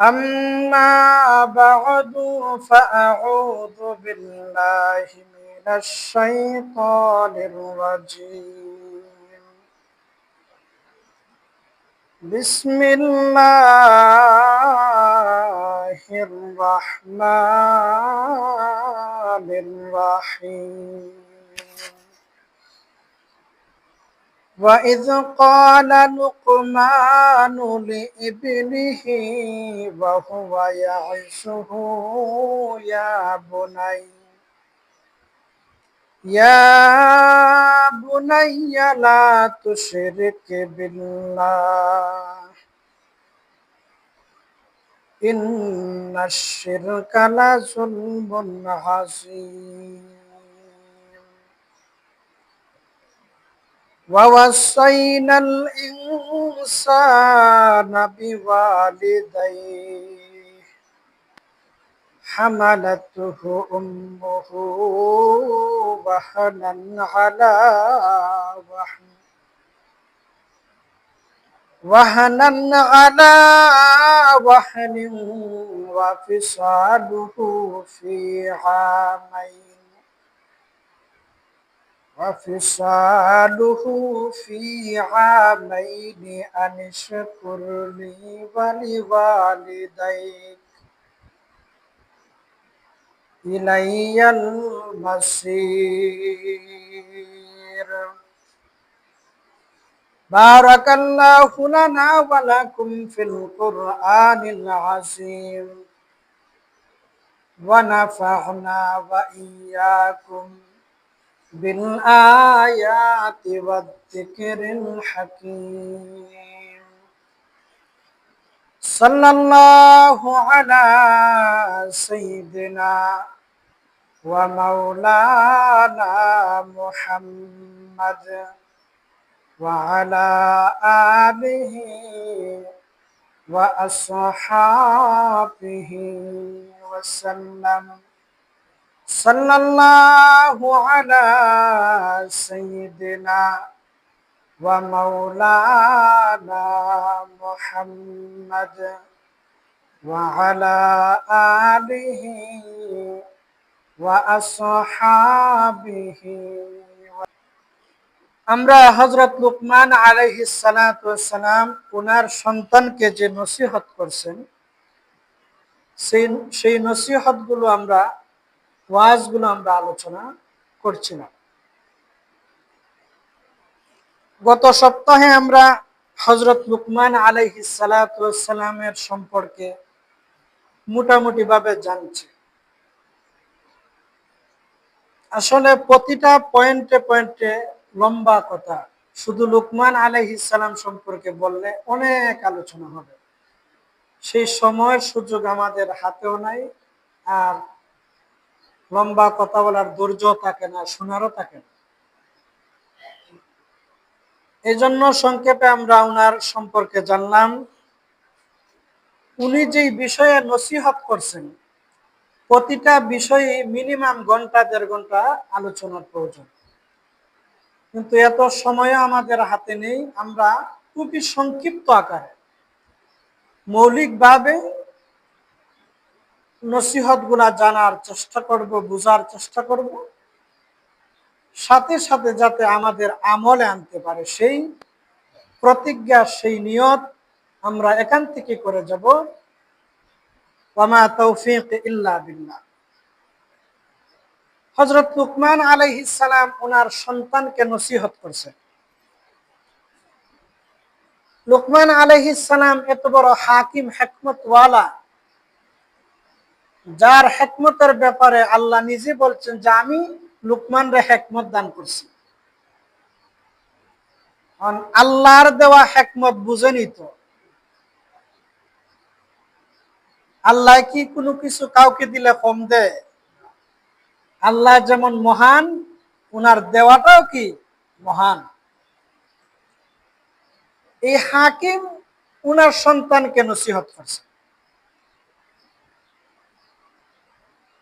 أما بعد فأعوذ بالله من الشيطان الرجيم. بسم الله الرحمن الرحيم. وإذ قال لقمان لابنه وهو يعظه يا بني لا تشرك بالله إن الشرك لظلم عظيم. ووصينا الإنسان بوالديه حملته أمه وهنا على وهن وفصاله في عامين أن اشكر لي ولوالديك إلي المصير. بارك الله لنا ولكم في القرآن العظيم ونفعنا وإياكم بالآيات والذكر الحكيم. صلى الله على سيدنا ومولانا محمد وعلى آله وأصحابه وسلم. صلى الله على سيدنا ومولانا محمد وعلى آله وأصحابه. আমরা হযরত লুকমান আলাইহিস সালাতু ওয়াস সালাম ওনার সন্তানকে যে নসিহত করছেন সেই নসিহতগুলো ওয়াজগুলো আমরা আলোচনা করছিলাম। গত সপ্তাহে আমরা হযরত লুকমান আলাইহিস সালাতু ওয়াস সালামের সম্পর্কে মোটামুটি ভাবে জানছি। আসলে প্রতিটা পয়েন্টে লম্বা কথা, শুধু লুকমান আলাইহিস সালাম সম্পর্কে বললে অনেক আলোচনা হবে, সেই সময়ের সুযোগ আমাদের হাতেও নাই, আর লম্বা কথা বলার ধৈর্য থাকে না, শোনারও থাকে না। এই জন্য সংক্ষেপে আমরা ওনার সম্পর্কে জানলাম। উনি যেই বিষয়ে নসিহত করছেন প্রতিটা বিষয়ে মিনিমাম ঘন্টা দেড় ঘন্টা আলোচনার প্রয়োজন, কিন্তু এত সময় আমাদের হাতে নেই। আমরা খুবই সংক্ষিপ্ত আকারে মৌলিকভাবে নসিহত গুলা জানার চেষ্টা করব, বুঝার চেষ্টা করব, সাথে সাথে যাতে আমাদের আমলে আনতে পারে সেই প্রতিজ্ঞা, সেই নিয়ত আমরা এখান থেকে করে যাব। ওয়ামা তাওফীক ইল্লা বিল্লাহ। হযরত লুকমান আলাইহিস সালাম ওনার সন্তানকে নসিহত করছেন। লুকমান আলাইহিস সালাম এত বড় হাকিম, হিকমতওয়ালা, যার হিকমতের ব্যাপারে আল্লাহ নিজে বলছেন যে আমি লুকমানরে হিকমত দান করছি। আল্লাহর দেওয়া হিকমত বুঝেনি তো, আল্লাহ কি কোনো কিছু কাউকে দিলে কম দেয়? আল্লাহ যেমন মহান, ওনার দেওয়াটাও কি মহান। এই হাকিম ওনার সন্তানকে নসিহত করছে।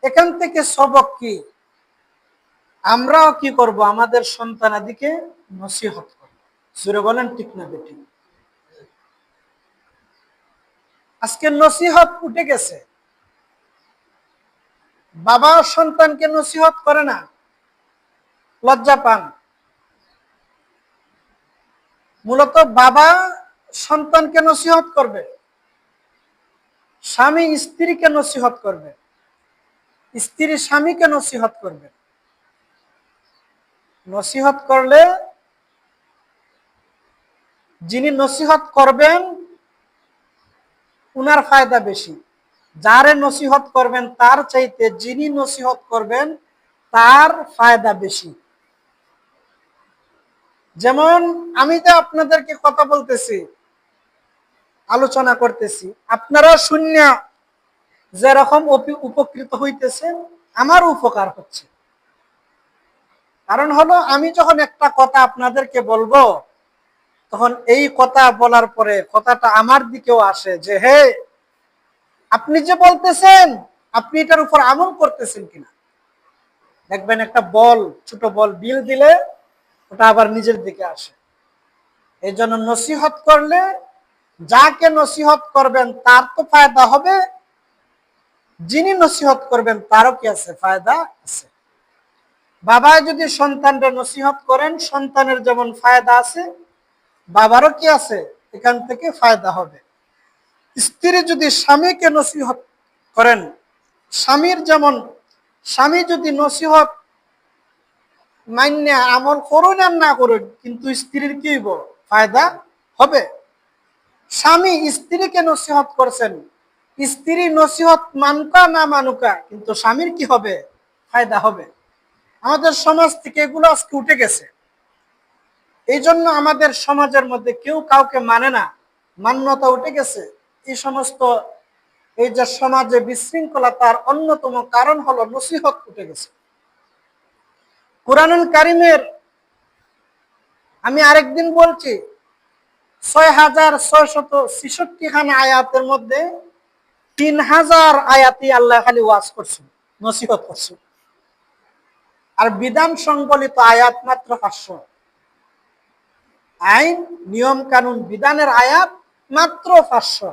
এখান থেকে সবক কি? আমরাও কি করব? আমাদের সন্তানাদিকে নসিহত করব। জোরে বলেন ঠিক না বেঠিক? আজকে নসিহত উঠে গেছে, বাবা সন্তানকে নসিহত করে না, লজ্জা পান। মূলত বাবা সন্তানকে নসিহত করবে, স্বামী স্ত্রীকে নসিহত করবে, স্ত্রী স্বামীকে নসিহত করবে। নসিহত করলে যিনি নসিহত করবেন উনার ফায়দা বেশি, যারে নসিহত করবেন তার চাইতে যিনি নসিহত করবেন তার ফায়দা বেশি। যেমন আমি তো আপনাদেরকে কথা বলতেছি, আলোচনা করতেছি, আপনারা শূন্য যেরকম উপকৃত হইতেছেন আমার উপকার হচ্ছে। কারণ হলো আমি যখন একটা কথা আপনাদেরকে বলবো তখন এই কথা বলার পরে কথাটা আমার দিকেও আসে যে হে, আপনি যে বলতেছেন আপনি এটার উপর আমল করতেছেন কিনা। দেখবেন একটা বল, ছোট বল বিল দিলে ওটা আবার নিজের দিকে আসে। এই জন্য নসিহত করলে যাকে নসিহত করবেন তার তো ফায়দা হবে, যিনি নসিহত করবেন তারও কি আছে, ফায়দা আছে। বাবা যদি সন্তানকে নসিহত করেন সন্তানের যেমন ফায়দা আছে, বাবারও কি আছে, এখান থেকে ফায়দা হবে। স্ত্রী যদি স্বামীকে নসিহত করেন, স্বামীর যেমন, স্বামী যদি নসিহত মান্য আমল করুন আর না করুন, কিন্তু স্ত্রীর কি ফায়দা হবে। স্বামী স্ত্রীকে নসিহত করছেন, স্ত্রী নসিহত মানুকা না মানুকা, কিন্তু স্বামীর কি হবে, ফায়দা হবে। আমাদের সমাজ থেকে এগুলো আজকে উঠে গেছে। এই জন্য আমাদের সমাজের মধ্যে কেউ কাউকে মানে না, মান্যতা উঠে গেছে। এই সমস্ত এই যে সমাজে বিশৃঙ্খলা, তার অন্যতম কারণ হলো নসিহত উঠে গেছে। কুরআনুল কারীমের আমি আরেকদিন বলছি ৬৬৬৬ খানা আয়াতের মধ্যে ৩,০০০ আয়াতই আল্লাহ খালি ওয়াজ করছেন, নসিহত করছেন। আর বিধান সংবলিত আয়াত মাত্র ৫০০। আইন নিয়ম কানুন বিধানের আয়াত মাত্র ৫০০,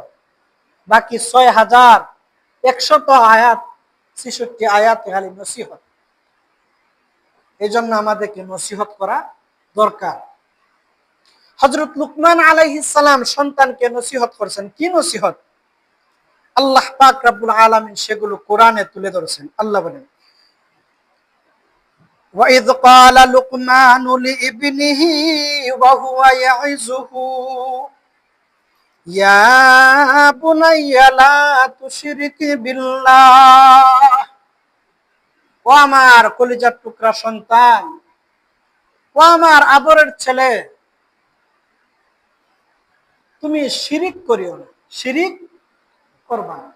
বাকি ৬,১০০ আয়াত, ৬৬ আয়াত খালি নসিহত। এই জন্য আমাদেরকে নসিহত করা দরকার। হযরত লুকমান আলাইহিস সালাম সন্তানকে নসিহত করেছেন। কি নসিহত? আল্লাহ পাক রব্বুল আলামিন সেগুলো কোরআনে তুলে ধরেছেন। আল্লাহ বলেন, وَإِذْ قَالَ لُقْمَانُ لِابْنِهِ وَهُوَ يَعِظُهُ يَا بُنَيَّ لَا تُشْرِكْ بِاللَّهِ। ও আমার কলিজার টুকরা সন্তান, ও আমার আদরের ছেলে, তুমি শিরিক করিও না, শিরিক করবা না।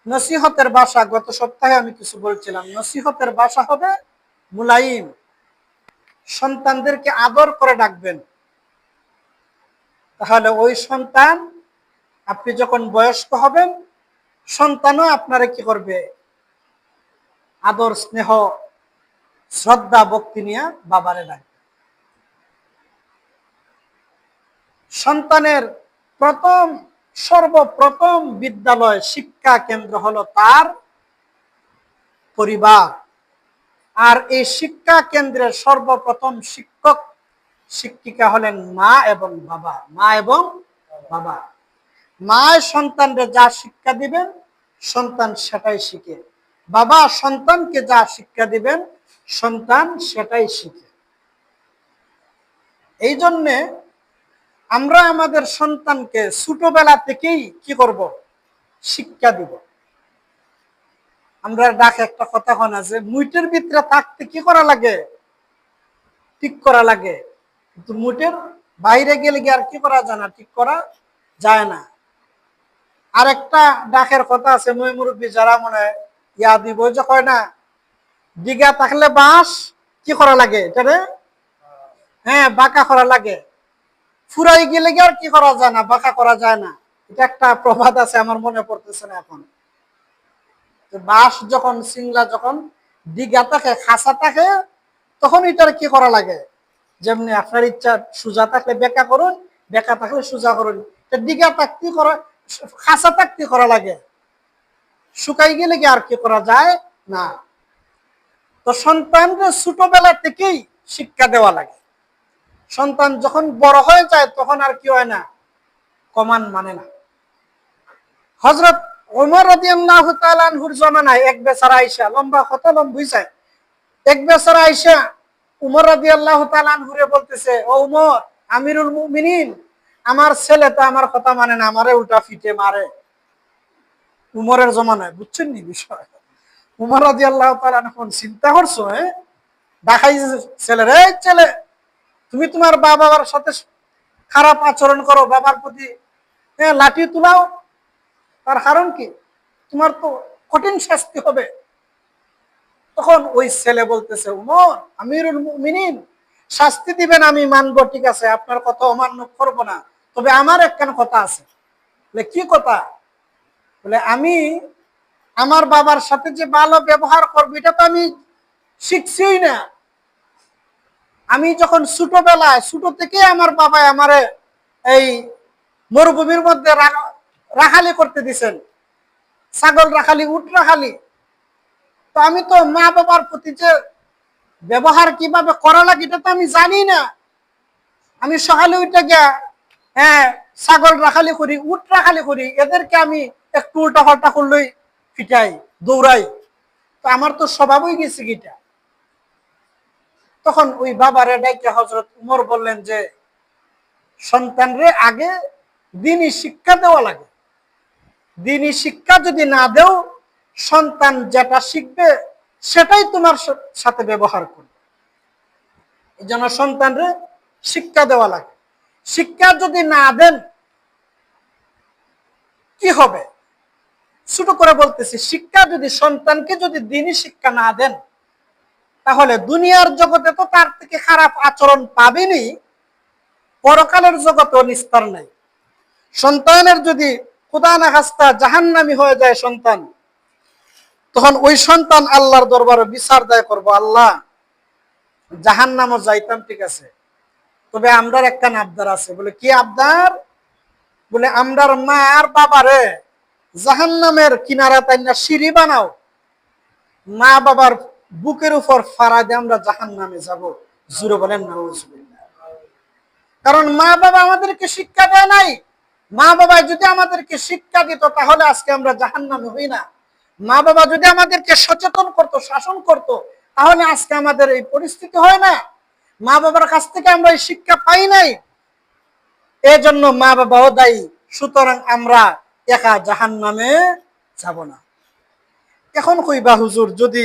নসিহতের ভাষা, গত সপ্তাহে আমি কিছু বলছিলাম, নসিহতের ভাষা হবে মুলাইম। সন্তানদেরকে আদর করে ডাকবেন, তাহলে ওই সন্তান, আপনি যখন বয়স্ক হবেন সন্তানও আপনারা কি করবে, আদর স্নেহ শ্রদ্ধা ভক্তি নিয়ে বাবারে ডাকবে। সন্তানের সর্বপ্রথম বিদ্যালয় শিক্ষা কেন্দ্র হলো তার পরিবার। আর এই শিক্ষা কেন্দ্রের সর্বপ্রথম শিক্ষক শিক্ষিকা হলেন মা এবং বাবা। মা এবং বাবা, মা সন্তানকে যা শিক্ষা দিবেন সন্তান সেটাই শিখে, বাবা সন্তানকে যা শিক্ষা দিবেন সন্তান সেটাই শিখে। এই জন্যে আমরা আমাদের সন্তানকে ছোটবেলা থেকেই কি করব, শিক্ষা দিব। আমরা ডাকে একটা কথা হয় না যে মুইটের ভিতরে থাকতে কি করা লাগে, ঠিক করা লাগে, কিন্তু মুটের বাইরে গেলে কি আর কি করা যায় না, ঠিক করা যায় না। আরেকটা ডাকের কথা আছে, মই মুরব্বী যারা মনে ইয়া দিব, যে কয় না, দিঘা থাকলে বাঁশ কি করা লাগে, এটারে হ্যাঁ বাঁকা করা লাগে, ফুরাই গেলে কি আর কি করা যায় না, বাঁকা করা যায় না। এটা একটা প্রবাদ আছে, আমার মনে পড়তেছে না এখন। বাঁশ যখন সিংলা যখন দিঘা থাকে, খাসা থাকে, তখন এটার কি করা লাগে, যেমনি আপনার ইচ্ছা, সোজা থাকলে বেঁকা করুন, বেঁকা থাকলে সোজা করুন, দিঘা তাক্তি করা, খাসা তাক্তি করা লাগে, শুকাই গেলে কি আর কি করা যায় না। তো সন্তানদের ছোটবেলা থেকেই শিক্ষা দেওয়া লাগে। সন্তান যখন বড় হয়ে যায় তখন আর কি হয় না, কমান মানে না। হযরত ওমর রাদিয়াল্লাহু তাআলা আনহুর জামানায় এক বেচারা আয়েশা, লম্বা কত লম্বুইছে, এক বেচারা আয়েশা উমর রাদিয়াল্লাহু তাআলা আনহুরে বলতেছে, ও উমর আমিরুল মুমিনিন, আমার ছেলে তো আমার কথা মানে না, আমারে উল্টা ফিটে মারে। উমরের জমানায়, বুঝছেন নি বিষয়? উমর রাদিয়াল্লাহু তাআলা এখন চিন্তা করছো, দেখাই ছেলের, এই ছেলে তুমি তোমার বাবার সাথে খারাপ আচরণ করো, বাবার প্রতি লাঠি তুলাও, তার কারণ কি? তোমার তো কঠিন শাস্তি হবে। তখন ওই ছেলে বলতেছে, উমর আমিরুল মুমিনিন, শাস্তি দিবেন আমি মানবো, ঠিক আছে, আপনার কথা অমান্য করবো না, তবে আমার একখান কথা আছে। বলে কি কথা? বলে আমি আমার বাবার সাথে যে ভালো ব্যবহার করবো এটা তো আমি শিখছিই না। আমি যখন ছোটবেলায়, ছোট থেকে আমার বাবা আমারে এই মরুভূমির মধ্যে রাখালি করতে দিছেন, ছাগল রাখালি, উট রাখালি। তো আমি তো মা বাবার প্রতি যে ব্যবহার কিভাবে করা লাগে এটা তো আমি জানি না। আমি সকালে উঠে গিয়া ছাগল রাখালি করি, উট রাখালি করি, এদেরকে আমি একটু উল্টা পাল্টা করলেই ফিটাই, দৌড়াই। তো আমার তো স্বভাবই গেছে গিটা। তখন ওই বাবারে ডাইকে হযরত উমর বললেন যে সন্তানরে আগে দ্বীনি শিক্ষা দেওয়া লাগে। দ্বীনি শিক্ষা যদি না দেও, সন্তান যেটা শিখবে সেটাই তোমার সাথে ব্যবহার করবে। এই জন্য সন্তানরে শিক্ষা দেওয়া লাগে। শিক্ষা যদি না দেন কি হবে? ছোট করে বলতেছি, শিক্ষা যদি সন্তানকে যদি দ্বীনি শিক্ষা না দেন, তাহলে দুনিয়ার জগতে তো তার থেকে খারাপ আচরণ পাবেনি, পরকালের জগতেও নিস্তার নাই। সন্তানের যদি খোদা না খাস্তা জাহান্নামী হয়ে যায় সন্তান, তখন ওই সন্তান আল্লাহর দরবারে বিচার দায় করবো, আল্লাহ জাহান্নামও যাইতাম ঠিক আছে, তবে আমরার একটা আবদার আছে। বলে কি আবদার? বলে আমরার মা আর বাবারে জাহান্নামের কিনারা তাইনা সিঁড়ি বানাও, মা বাবার বুকের উপর ফাড়া দিয়ে আমরা জাহান্নামে যাব। জুড়ে বলেন নাউজুবিল্লাহ। কারণ মা বাবা আমাদেরকে শিক্ষা দেয় নাই। মা বাবা যদি আমাদেরকে শিক্ষা দিত তাহলে আজকে আমরা জাহান্নামে হই না। মা বাবা যদি আমাদেরকে সচেতন করত, শাসন করত, তাহলে আজকে আমাদের এই পরিস্থিতি হয় না। মা বাবার কাছ থেকে আমরা এই শিক্ষা পাই নাই, এজন্য মা বাবাও দায়ী। সুতরাং আমরা একা জাহান্নামে যাব না। এখন কইবা হুজুর, যদি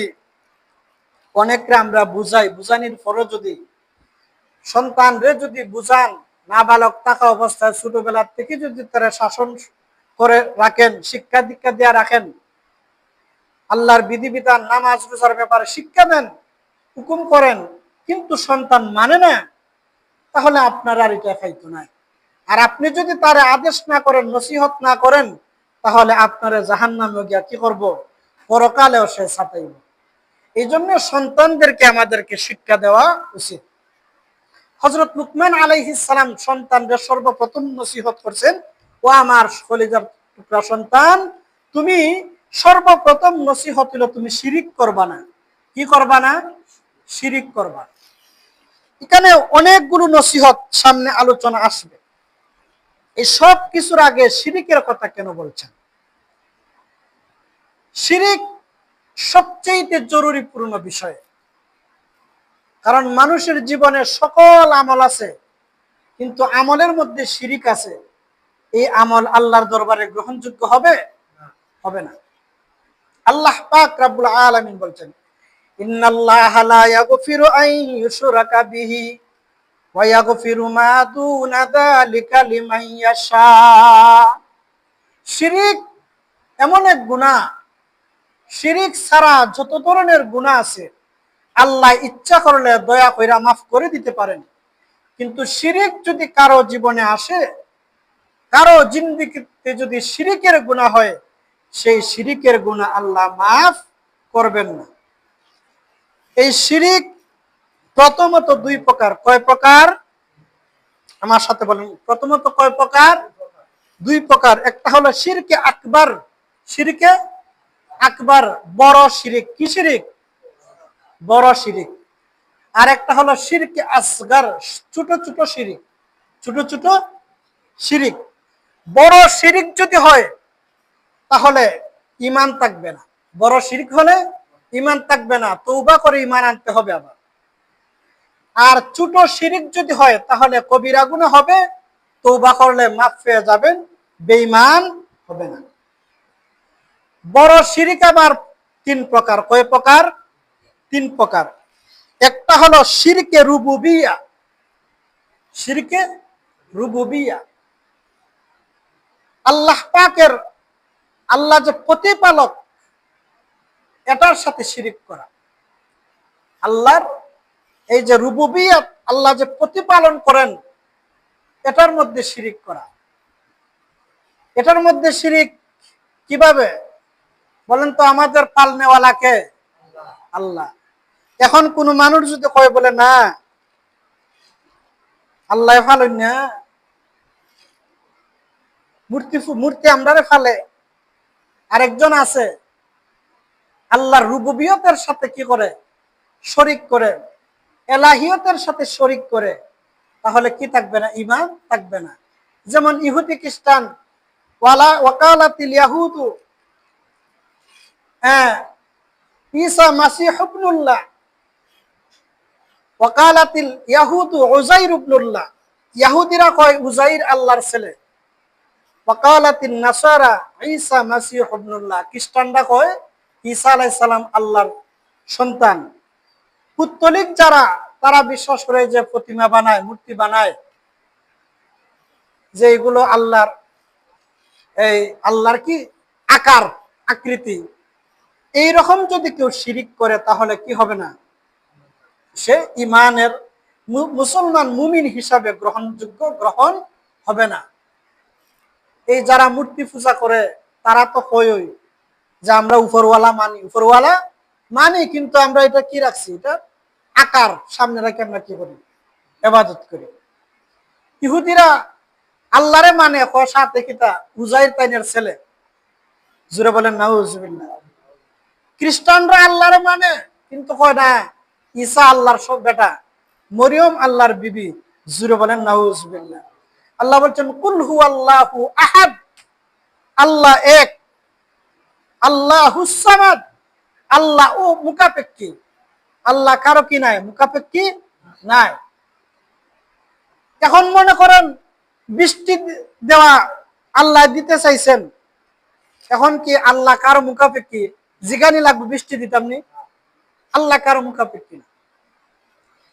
অনেকটা আমরা বুঝাই, বুঝানির পরও যদি সন্তানরে যদি বুঝান, নাবালক থাকা অবস্থায় ছোটবেলার থেকে যদি তারা শাসন করে রাখেন, শিক্ষা দীক্ষা দিয়ে রাখেন, আল্লাহর বিধিবিধান নামাজ রোজার ব্যাপারে শিক্ষা দেন, হুকুম করেন, কিন্তু সন্তান মানে না, তাহলে আপনার আর এটা খাইতো না। আর আপনি যদি তার আদেশ না করেন, নসিহত না করেন, তাহলে আপনার জাহান্নামে গিয়া কি করব? পরকালেও সে ছাতাইব। এই জন্য সন্তানদেরকে আমাদেরকে শিক্ষা দেওয়া উচিত। হযরত লুকমান আলাইহিস সালাম সন্তানদের সর্বপ্রথম নসিহত করছেন, ও আমার কলিজার টুকরা সন্তান, তুমি সর্বপ্রথম নসিহত হলো তুমি শিরিক করবা না। কি করবা না? শিরিক করবা। এখানে অনেকগুলো নসিহত সামনে আলোচনা আসবে। এই সব কিছুর আগে শিরিকের কথা কেন বলছেন? শিরিক সবচেয়ে জরুরিপূর্ণ বিষয়। কারণ মানুষের জীবনে সকল আমল আছে, কিন্তু আমলের মধ্যে শিরিক আছে, এই আমল আল্লাহর দরবারে গ্রহণযোগ্য হবে? হবে না। আল্লাহ পাক রব্বুল আলামিন বলছেন, ইন্নাল্লাহা লা ইয়াগফিরু আন ইউশরাকা বিহি ওয়া ইয়াগফিরু মা দুনা যালিকা লিমান ইয়াশা। শিরিক এমন এক গুনাহ, শিরিক ছাড়া যত ধরনের গুনাহ আছে আল্লাহ ইচ্ছা করলে দয়া কইরা মাফ করে দিতে পারেন। কিন্তু শিরিক যদি কারো জীবনে আসে, কারো জিন্দেগিতে যদি শিরিকের গুনাহ হয়, সেই শিরিকের গুনাহ আল্লাহ মাফ করবেন না। এই শিরিক প্রথমত দুই প্রকার। কয় প্রকার? আমার সাথে বলেন, প্রথমত কয় প্রকার? দুই প্রকার, একটা হলো শিরকে আকবার, শিরকে আকবার বড় শিরিক, কি শিরিক? বড় শিরিক। আর একটা হলো শিরকে আসগার, ছোট ছোট শিরিক, ছোট ছোট শিরিক। বড় শিরিক যদি হয় তাহলে ঈমান থাকবে না, বড় শিরিক হলে ঈমান থাকবে না, তওবা করে ঈমান আনতে হবে আবার। আর ছোট শিরিক যদি হয় তাহলে কবিরা গুনাহ হবে, তওবা করলে মাফ পেয়ে যাবেন, বেঈমান হবে না। বড় শিরিক আবার তিন প্রকার, কয় প্রকার? তিন প্রকার। একটা হলো শিরকে রুবুবিয়া, শিরকে রুবুবিয়া, আল্লাহ পাকের, আল্লাহ যে প্রতিপালক এটার সাথে শিরিক করা। আল্লাহর এই যে রুবুবিয়ত, আল্লাহ যে প্রতিপালন করেন এটার মধ্যে শিরিক করা। এটার মধ্যে শিরিক কিভাবে বলেন তো? আমাদের পালনেওয়ালা কে? আল্লাহ। এখন কোন মানুষ যদি কয় বলে না আল্লাহ ফালেন না, মূর্তি আমরারে ফালে, আরেকজন আছে আল্লাহর রুবুবিয়তের সাথে কি করে? শরিক করে, এলাহিয়তের সাথে শরিক করে, তাহলে কি থাকবে না? ঈমান থাকবে না। যেমন ইহুদি খ্রিস্টান, ওয়াকালাতিল ইয়াহুদু ঈসা মাসীহ ইবনুল্লাহ, ওয়াকালাতিল ইয়াহুদু উযাইর ইবনুল্লাহ, ইহুদিরা কয় উযাইর আল্লাহর ছেলে। ওয়াকালাতিন নাসারা ঈসা মাসীহ ইবনুল্লাহ, খ্রিস্টানরা কয় ঈসা আলাইহিস সালাম আল্লাহর সন্তান। পুত্তলিক যারা, তারা বিশ্বাস করে যে প্রতিমা বানায়, মূর্তি বানায়, যে এগুলো আল্লাহর, এই আল্লাহর কি আকার, আকৃতি। এইরকম যদি কেউ শিরিক করে তাহলে কি হবে না? সে ইমানের মুসলমান মুমিন হিসাবে গ্রহণযোগ্য, গ্রহণ হবে না। এই যারা মূর্তি পূজা করে তারা তো কয়ই যে আমরা উপরওয়ালা মানি, উপরওয়ালা মানি, কিন্তু আমরা এটা কি রাখছি? এটা আকার সামনে রাখি আমরা কি করি? ইবাদত করি। ইহুদিরা আল্লাহরে মানে, সাথে কিতা উযাইর তাইনের ছেলে, জুড়ে বলেন নাউজুবিল্লাহ। খ্রিস্টানরা আল্লাহরে মানে, কিন্তু কয় না ঈসা আল্লাহর সব বেটা, মরিয়ম আল্লাহর বিবি, জুড়ে বলেন নাউজুবিল্লাহ। আল্লাহ বলছেন কুল হুয়াল্লাহু আহাদ, আল্লাহ এক, আল্লাহুস সামাদ, আল্লাহ ও মুখাপেক্ষী, আল্লাহ কারো কি নাই? মুখাপেক্ষী নাই। এখন মনে করেন বৃষ্টি দেওয়া আল্লাহ দিতে চাইছেন, এখন কি আল্লাহ কারো মুখাপেক্ষী? জিগানি লাগবে বৃষ্টি দিতাম নি? আল্লাহ কারো মুখাপেক্ষী না।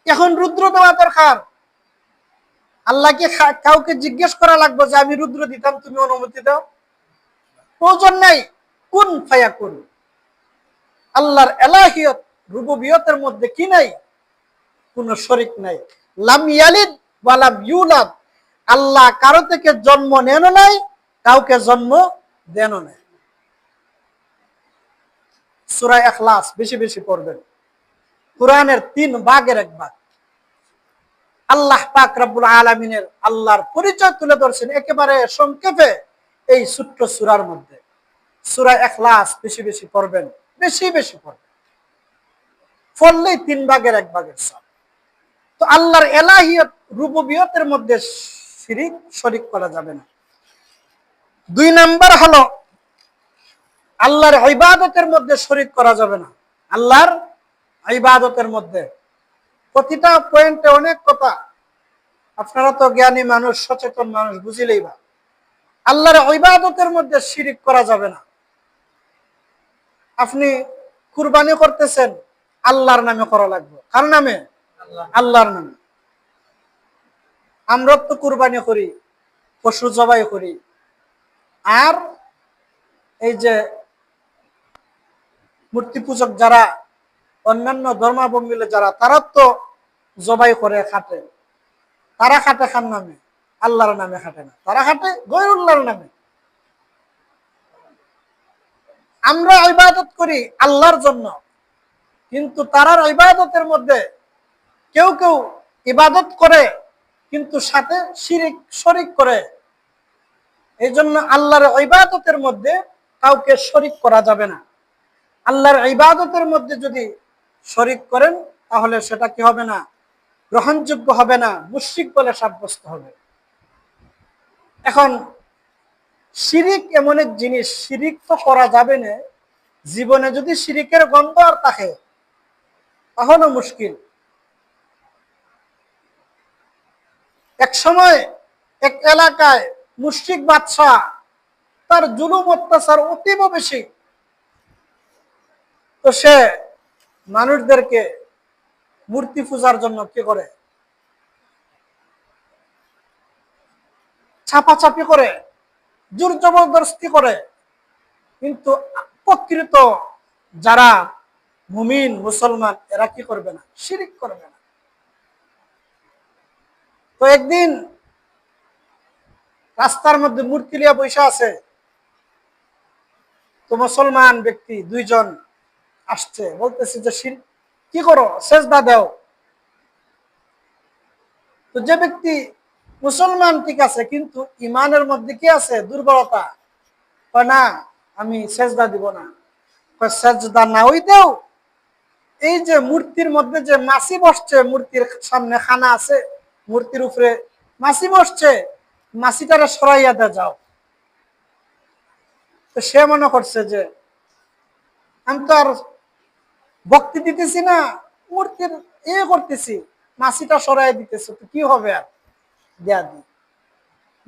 এখন রুদ্র দেওয়া দরকার, আল্লাহকে কাউকে জিজ্ঞেস করা লাগবে যে আমি রুদ্র দিতাম, তুমি অনুমতি দাও? প্রয়োজন নাই। কুন ফায়াকুন। আল্লাহর এলাহিয়ত, রুবুবিয়তের মধ্যে কি নাই? কোন শরিক নাই। লাম ইয়ালিদ ওয়া লাম ইউলাদ, আল্লাহ কারো থেকে জন্ম নেন নাই, কাউকে জন্ম দেন নাই। সূরা ইখলাস বেশি বেশি পড়বেন, কোরআনের 3 ভাগের 1 ভাগ। আল্লাহ পাক রব্বুল আলামিনের আল্লাহর পরিচয় তুলে ধরছেন একেবারে সংক্ষেপে এই ছোট্ট সূরার মধ্যে। সূরা ইখলাস বেশি বেশি পড়বেন, বেশি বেশি পড়বেন, পড়লেই 3 ভাগের 1 ভাগের সব। তো আল্লাহর এলাহিয়ত, রুবুবিয়তের মধ্যে শিরিক, শরিক করা যাবে না। 2 নাম্বার হলো আল্লাহর ইবাদতের মধ্যে শরিক করা যাবে না। আল্লাহর ইবাদতের মধ্যে প্রতিটা পয়েন্টে অনেক কথা, আপনারা তো জ্ঞানী মানুষ, সচেতন মানুষ, বুঝিলেই বা। আল্লাহর ইবাদতের মধ্যে শিরিক করা যাবে না। আপনি কুরবানি করতেছেন, আল্লাহর নামে করা লাগবে। কার নামে? আল্লাহর নামে। আমরা তো কুরবানি করি, পশু জবাই করি, আর এই যে মূর্তি পূজক যারা, অন্যান্য ধর্মাবলম্বী যারা, তারা তো জবাই করে খাটে। তারা খাটে খান নামে? আল্লাহর নামে খাটে না, তারা খাটে গয়রুল্লাহর নামে। আমরা ইবাদত করি আল্লাহর জন্য, কিন্তু তারার ইবাদতের মধ্যে কেউ কেউ ইবাদত করে কিন্তু সাথে শিরিক, শরিক করে। এই জন্য আল্লাহর ইবাদতের মধ্যে কাউকে শরিক করা যাবে না। আল্লাহর ইবাদতের মধ্যে যদি শরিক করেন তাহলে সেটা কি হবে না, গ্রহণযোগ্য হবে না, মুশরিক বলে সাব্যস্ত হবে। এখন শিরিক এমন এক জিনিস, শিরিক তো করা যাবে না, জীবনে যদি শিরিকের গন্ধ আর থাকে তাহলে মুশকিল। এক সময় এক এলাকায় মুশরিক বাদশাহ, তার জুলুম অত্যাচার অতীব বেশি, তো সে মানুষদেরকে মূর্তি পূজার জন্য কি করে, চাপাচাপি করে, জোর জবরদস্তি করে। কিন্তু প্রকৃত যারা মুমিন মুসলমান এরা কি করবে না, শিরিক করবে না। তো একদিন রাস্তার মধ্যে মূর্তি লিয়া বসে আছে, তো মুসলমান ব্যক্তি দুইজন আসছে, বলতেছে যে কি করো, সেজদা দাও। তো যে ব্যক্তি মুসলমান ঠিক আছে, কিন্তু ইমানের মধ্যে কি আছে, দুর্বলতা, না আমি সেজদা দিব না। সেজদা না ওই দেও, এই যে মূর্তির মধ্যে যে মাছি বসছে, মূর্তির সামনে খানা আছে, মূর্তির উপরে মাছি বসছে, মাছিটারে সরাইয়া দে যাও। তো সে মনে করছে যে আমি তো আর ভক্তি দিতেছি না, মূর্তির করতেছি, মাছিটা সরাইয়া দিতেছে, তো কি হবে আর, দেয়া দি।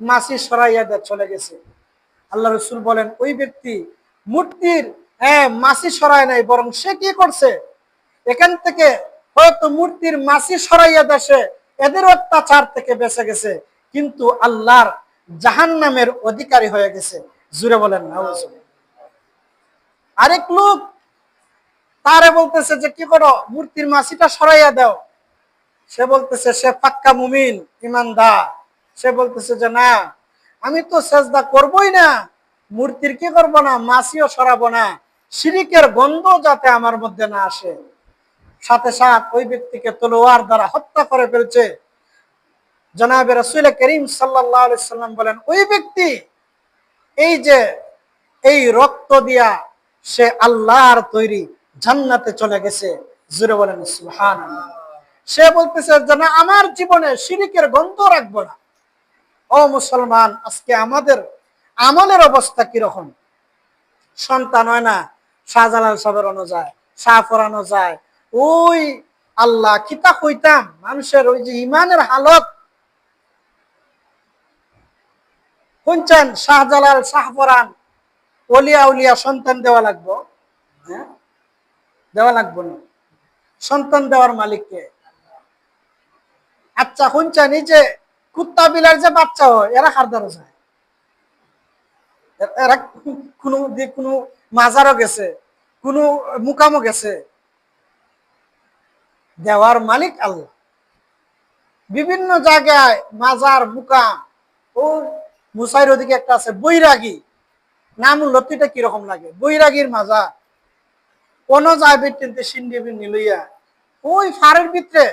মাছি সরাইয়া দে চলে গেছে। আল্লাহ রসুল বলেন ওই ব্যক্তি মূর্তির মাছি সরায় নাই, বরং সে কি করছে, এখান থেকে হয়তো মূর্তির মাছি সরাইয়া দেশে এদের অত্যাচার থেকে বেঁচে গেছে, কিন্তু আল্লাহর জাহান্নামের অধিকারী হয়ে গেছে। জুড়ে বলেন না। আরেক লোক তারে বলতেছে যে কি করো, মূর্তির মাছিটা সরাইয়া দাও। সে বলতেছে, সে পাক্কা মুমিন ইমানদার, সে বলতেছে যে না, আমি তো সেজদা করবই না, মূর্তির কি করবো না, মাছিও সরাবো না, শিরিকের গন্ধ যাতে আমার মধ্যে না আসে। সাথে সাথে ওই ব্যক্তিকে তলোয়ার দ্বারা হত্যা করে ফেলছে। জনাবে রাসূল করিম সাল্লাল্লাহু আলাইহি সাল্লাম বলেন ওই ব্যক্তি এই যে এই রক্ত দিয়া সে আল্লাহর তৈরি জান্নাতে চলে গেছে। জোরে বলেন সুবহানাল্লাহ। সে বলতেছে যে না, আমার জীবনে শিরিকের গন্ধ রাখবো না। ও মুসলমান, আজকে আমাদের আমলের অবস্থা কিরকম? সন্তান হয় না, শাহজালাল সাবরানো যায়, শাহ পরানো যায়, ওই আল্লাহ কিতা কইতাম, মানুষের ওই যে ইমানের হালত শুনছেন, শাহজালাল শাহ পরান, ওলিয়া উলিয়া সন্তান দেওয়া লাগবো, হ্যাঁ দেওয়া লাগবো না, সন্তান দেওয়ার মালিককে। আচ্ছা শুনছেন, এই যে কুত্তা বিলার যে বাচ্চা হয় এরা খারদারও যায়, এরা কোনো মাজারও গেছে, কোনো মুকামও গেছে, দেওয়ার মালিক আল্লাহ। বিভিন্ন জায়গায় মাজার মুকাম, ও মুসাইর ওদিকে একটা আছে বৈরাগী, নাম লতিটা কিরকম লাগে, বৈরাগীর মাজার, কোন যায় বেটিনতে সিন্ডি বিন্দি লইয়া ওই ফারের ভিতরে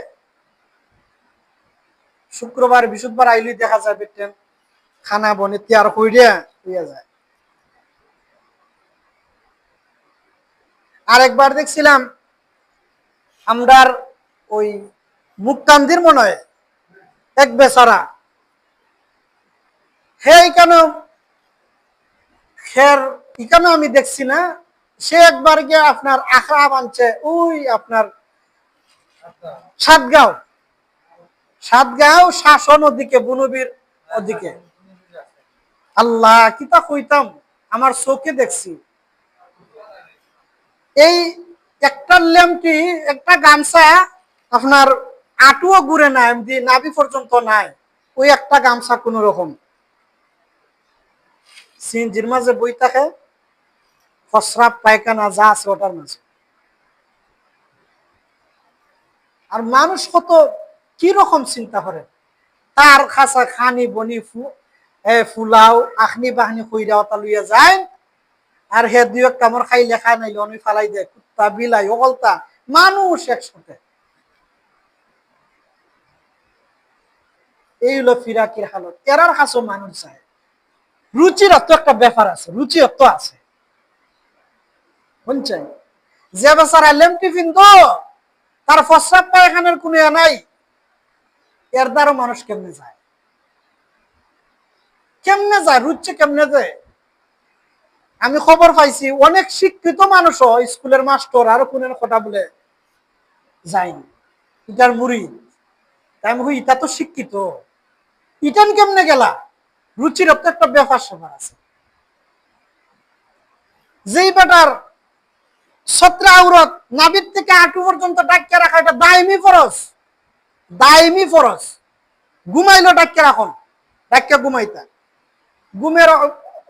শুক্রবার বৃহস্পতিবার আইলি দেখা যায় বেটেন খানা বনে তৈয়ার কইরা হইয়া যায়। আরেকবার দেখছিলাম আমরার ওই মুক্তান্দির মনে হয় এক বেচারা, হে কেন খের এখানে আমি দেখছি না, সে একবার গিয়ে আপনার আখড়া বানছে ওই আপনার সাতগাঁও, সাতগাঁও শাসন ওদিকে বুনবির ওদিকে। আল্লাহ কিতা কইতাম, আমার চোখে দেখছি। এই একটা ল্যাম্পটি, একটা গামছা আপনার আটুও ঘুরে না, এমনি নাভি পর্যন্ত নাই, ওই একটা গামছা কোন রকম সিনজির মাঝে বই থাকে, ফসরাপ পায়খানা যা আছে ওটার মাঝে। আর মানুষ কত কি রকম চিন্তা করে, তার খাসা খানি বনি ফুলাও আখনি বাহনি কইরা ওটা লইয়া যায়, আর হে দুই এক কামড় খাইলে খাই নাইলে অনেক ফালাই দেয়, কুত্তা বিলাই অগলতা মানুষ একসাথে। এই হলো ফিরাকির হালত, এরার কাছেও মানুষ যায়। রুচির তো একটা ব্যাপার আছে, রুচির তো আছে বুঝছেন। যে বেচারা লেম টিফিন তো তার প্রস্রাব পায়খানার কোনো নাই, এর দ্বারা মানুষ কেমনে যায়, কেমনে যায়, রুচি কেমনে যায়। আমি খবর পাইছি অনেক শিক্ষিত মানুষও স্কুলের মাস্টার আরো কোন কথা বলে যায়নি, ইটার মুড়ি। তাই আমি ইটা তো শিক্ষিত, ইটান কেমনে গেলা, রুচির তো একটা ব্যাপার স্যাপার আছে। যেই বেটার সত্র আউরত নাভির থেকে হাঁটু পর্যন্ত ডাকিয়ে রাখা, এটা দায়মি ফরজ, দায়মি ফরজ। ঘুমাইলো ডাকিয়ে রাখন, ডাকিয়ে ঘুমাইতা, ঘুমের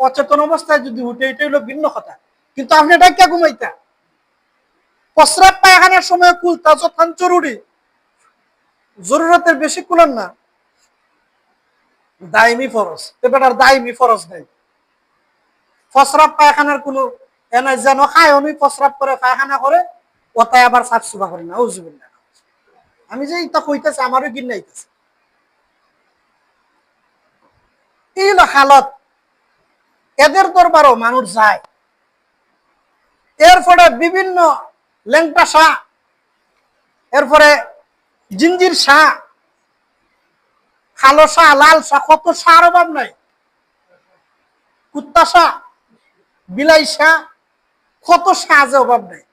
অচেতন অবস্থায় যদি উঠে, এটা হইলো ভিন্ন কথা, কিন্তু আপনি ডাকিয়া ঘুমাইতা। প্রস্রাব পায়খানার সময় কুলতা যথান জরুরি, জরুরতের বেশি কুলান না, দায়মি ফরজ। এবার দায়মি ফরজ নাই। প্রস্রাব পায়খানার কোনো এনে যেন খায় উনি প্রস্রাব করে পায়খানা করে, ওটাই আবার সাফ সুফা করে না, উজুবিল্লাহ। আমি যে এটা কইতেছি আমারও গিন্না আইতেছে। এই হলো হালত, এদের দরবারও মানুষ যায়। এরপরে বিভিন্ন লেংটা শাহ, এরপরে জিঞ্জির শাহ, কালো শাহ, লাল শাহ, কত শাহর অভাব নাই, কুত্তা শাহ, বিলাই শাহ, কত শাহ যে অভাব নাই।